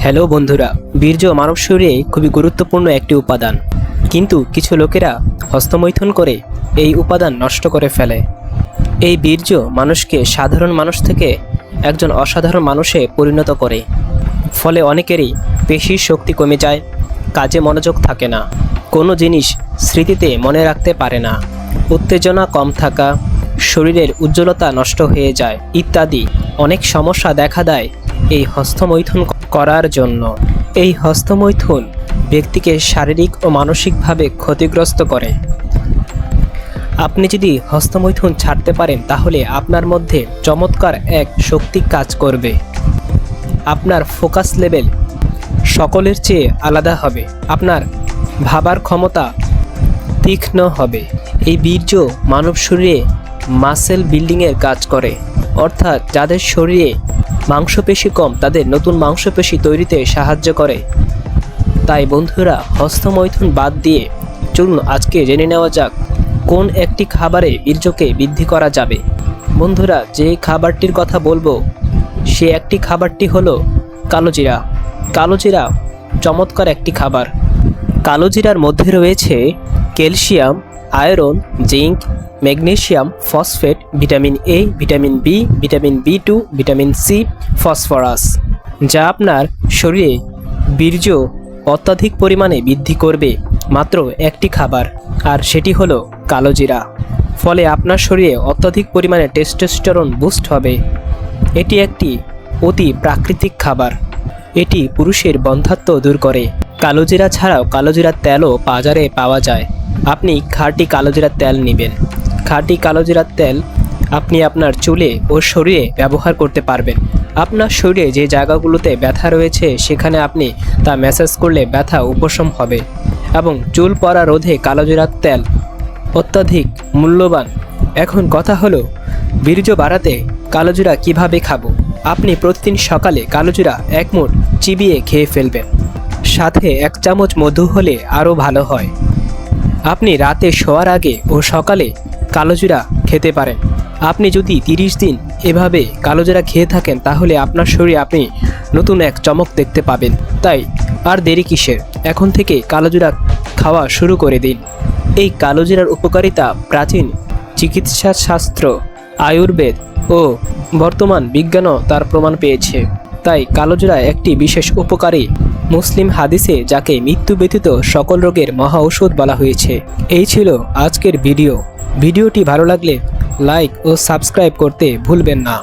Hello বন্ধুরা, বীর্য মানব শরীরে খুবই গুরুত্বপূর্ণ একটি উপাদান, কিন্তু কিছু লোকেরা হস্তমৈথুন করে এই উপাদান নষ্ট করে ফেলে। এই বীর্য মানুষকে সাধারণ মানুষ থেকে একজন অসাধারণ মানুষে পরিণত করে। ফলে অনেকেরই পেশির শক্তি কমে যায়, কাজে মনোযোগ থাকে না, কোনো জিনিস স্মৃতিতে মনে রাখতে পারে না, উত্তেজনা কম থাকা, শরীরের উজ্জ্বলতা নষ্ট হয়ে যায় ইত্যাদি অনেক সমস্যা দেখা দেয় এই হস্তমৈথুন করার জন্য। এই হস্তমৈথুন ব্যক্তিকে শারীরিক ও মানসিকভাবে ক্ষতিগ্রস্ত করে। আপনি যদি হস্তমৈথুন ছাড়তে পারেন তাহলে আপনার মধ্যে চমৎকার এক শক্তি কাজ করবে। আপনার ফোকাস লেভেল সকলের চেয়ে আলাদা হবে, আপনার ভাবার ক্ষমতা তীক্ষ্ণ হবে। এই বীর্য মানব শরীরে মাসেল বিল্ডিংয়ের কাজ করে, অর্থাৎ যাদের শরীরে মাংসপেশি কম তাদের নতুন মাংসপেশি তৈরিতে সাহায্য করে। তাই বন্ধুরা, হস্তমৈথুন বাদ দিয়ে চলুন আজকে জেনে নেওয়া যাক কোন একটি খাবারে বীর্যকে বৃদ্ধি করা যাবে। বন্ধুরা, যে খাবারটির কথা বলবো সে একটি খাবারটি হলো কালোজিরা। কালোজিরা চমৎকার একটি খাবার। কালোজিরার মধ্যে রয়েছে calcium, iron, zinc, magnesium, phosphate, vitamin A, vitamin B, vitamin B two, vitamin C, phosphorus, যা আপনার শরীরে বীর্য অত্যাধিক পরিমাণে বৃদ্ধি করবে মাত্র একটি খাবার, আর সেটি হলো কালোজিরা। ফলে আপনার শরীরে অত্যাধিক পরিমাণে টেস্টোস্টেরন বুস্ট হবে। এটি একটি অতি প্রাকৃতিক খাবার। এটি পুরুষের বন্ধ্যাত্ব দূর করে। কালোজিরা ছাড়াও কালোজিরার তেলও বাজারে পাওয়া যায়। আপনি খাঁটি কালোজিরার তেল নেবেন। খাঁটি কালোজিরার তেল আপনি আপনার চুলে ও শরীরে ব্যবহার করতে পারবেন। আপনার শরীরে যে জায়গাগুলোতে ব্যথা রয়েছে সেখানে আপনি তা ম্যাসাজ করলে ব্যথা উপশম হবে। এবং চুল পড়া রোধে কালোজিরার তেল অত্যাধিক মূল্যবান। এখন কথা হলো, বীর্য বাড়াতে কালোজিরা কিভাবে খাবো। আপনি প্রতিদিন সকালে কালোজিরা 1 মুঠ চিবিয়ে খেয়ে ফেলবেন, সাথে 1 চামচ মধু হলে আরও ভালো হয়। আপনি রাতে শোয়ার আগে ও সকালে কালোজিরা খেতে পারেন। আপনি যদি 30 দিন এভাবে কালোজিরা খেয়ে থাকেন তাহলে আপনার শরীরে আপনি নতুন এক চমক দেখতে পাবেন। তাই আর দেরি কিসের, এখন থেকে কালোজিরা খাওয়া শুরু করে দিন। এই কালোজিরার উপকারিতা প্রাচীন চিকিৎসা শাস্ত্র, আয়ুর্বেদ ও বর্তমান বিজ্ঞানও তার প্রমাণ পেয়েছে। তাই কালোজিরা একটি বিশেষ উপকারী মুসলিম হাদিসে যাকে মৃত্যু ব্যতীত সকল রোগের মহা ঔষধ বলা হয়েছে। এই ছিল আজকের ভিডিওটি ভালো লাগলে লাইক ও সাবস্ক্রাইব করতে ভুলবেন না।